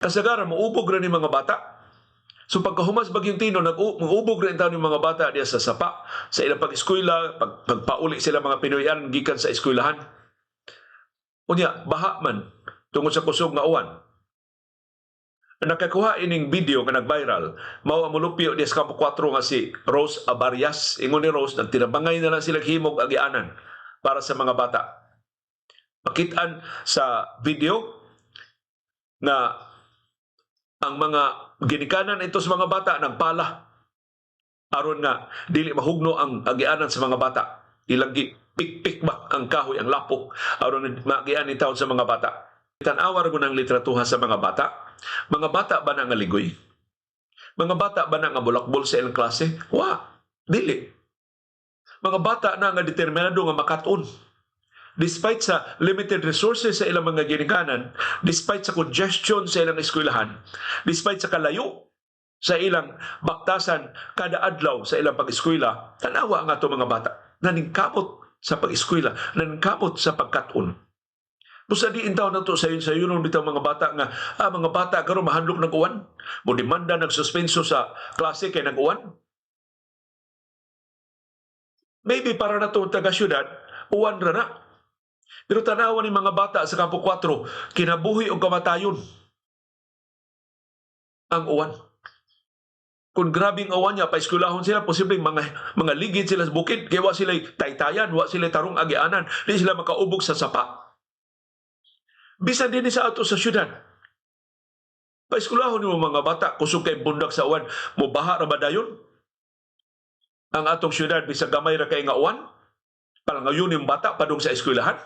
Kasagaran moubog ra ni mga bata. So pagkahumas bagyong Tino, nag-ubog rin taon yung mga bata diya sa sapa, sa ilang pag-eskwela, pagpauli sila mga Pinoyan gikan sa eskwelahan. Unya, baha man, tungod sa kusog nga uwan. Nakakuha ining video nga nag-viral, mao ang mulupyo diya sa Campo 4 nga si Rose Abarias. Ingon ni Rose, nagtinabangay na lang sila himog agianan para sa mga bata. Makitaan sa video na ang mga ginikanan ito sa mga bata nagpala aron nga dili mahugno ang agianan sa mga bata. Ilang pikpik ba ang kahoy, ang lapo aron magian ni taon sa mga bata. Tan-awar ko ng literatuha sa mga bata. Mga bata ba na nga ligoy? Mga bata ba na nga bulakbol sa ilang klase? Wa, dili. Mga bata na nga determinado nga makaton. Despite sa limited resources sa ilang mga ginikanan, despite sa congestion sa ilang eskwelahan, despite sa kalayo sa ilang baktasan kada adlaw sa ilang pag-eskwela, tanawa ang ato mga bata. Naningkamot sa pag-eskwela, naningkamot sa pagkaton. Busa di intaw na to sa yun bitaw mga bata nga, mga bata karon mahandlok ng uwan, mo demanda ng suspenso sa klase kay nag-uwan. Maybe para na to taga-syudad, uwan ra na. Pero tanawan ni mga bata sa Campo 4, kinabuhi o kamatayon ang uwan. Kung grabing uwan niya, paiskulahon sila, posibleng mga ligid sila sa bukid, kaya wa sila taytayan, wa sila tarong agianan, di sila makaubog sa sapa. Bisan din sa ato sa syudad. Paiskulahon mo mga bata, kusog kay bundak sa uwan, mo baha ra ba dayon? Ang atong syudad, bisag gamay ra kay nga uwan, palangayon yung bata, padung sa eskwelahan.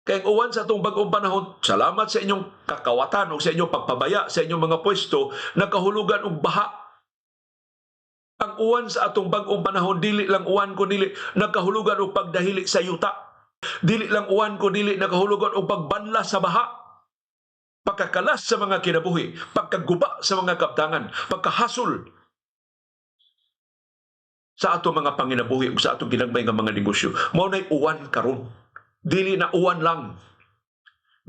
Kaya ang uwan sa itong bagong panahon, salamat sa inyong kakawatan o sa inyong pagpabaya sa inyong mga pwesto, nakahulugan og baha. Ang uwan sa atong bagong panahon, dili lang uwan ko dili, nakahulugan og pagdahili sa yuta. Dili lang uwan ko dili, nakahulugan og pagbanla sa baha. Pagkakalas sa mga kinabuhi, pagkaguba sa mga kaptangan, pagkahasol sa atong mga panginabuhi o sa atong ginagmay nga mga negosyo. Mao na'y uwan karon. Dili na uwan lang.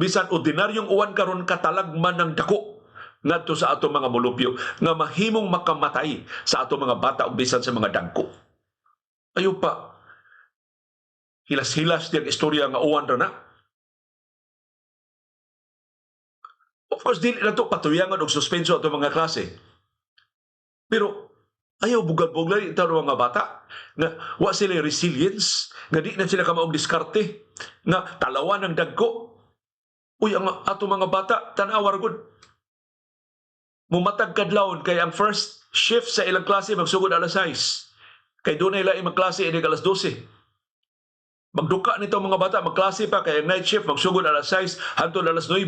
Bisan ordinaryong uwan karon katalagman ng dako ngadto sa ato mga mulupyo nga mahimong makamatay sa ato mga bata ug bisan sa mga dangko. Ayo pa. Hilas-hilas diyang istorya nga uwan ra na. Of course, dili na ito patuyangan og suspenso ato mga klase. Pero ayaw bugal-bugal ito ng mga bata nga wa sila resilience, nga di na sila kamaog diskarte, nga talawan ng dagko. Uy, ang ato mga bata, tanawar gud. Mumatag kadlawon kay ang first shift sa ilang klase magsugod alas 6. Kay doon na ilang magklase ini alas 12. Magduka nito mga bata, magklase pa kay ang night shift magsugod alas 6 hangtod alas 9.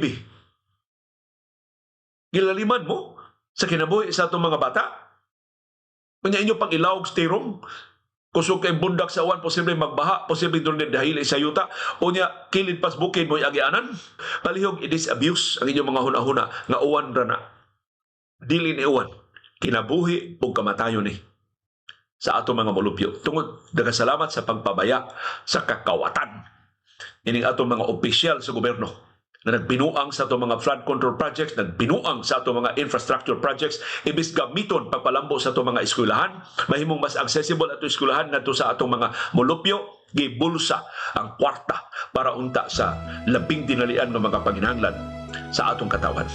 Gilaliman mo sa kinabuhi sa atong mga bata. Kanya inyo pang ilawog sterong, kusog kay bundak sa uwan, posible magbaha, posible doon dahil sa yuta, o niya kilid pas bukid mo agianan, palihog it is abuse ang inyong mga hunahuna nga uwan ra na. Dili ni uwan, kinabuhi o kamatayon ni sa ato mga mulupyo. Tungod, dagasalamat sa pagpabaya sa kakawatan. Ining ato mga opisyal sa gobyerno na nagbinuang sa itong mga flood control projects, nagbinuang sa itong mga infrastructure projects, ibis gamiton pagpalambo sa itong mga eskwelahan, mahimong mas accessible ato eskwelahan ngadto sa atong mga mulupyo, gibulsa ang kwarta para unta sa labing dinalian ng mga panginahanglan sa atong katawan.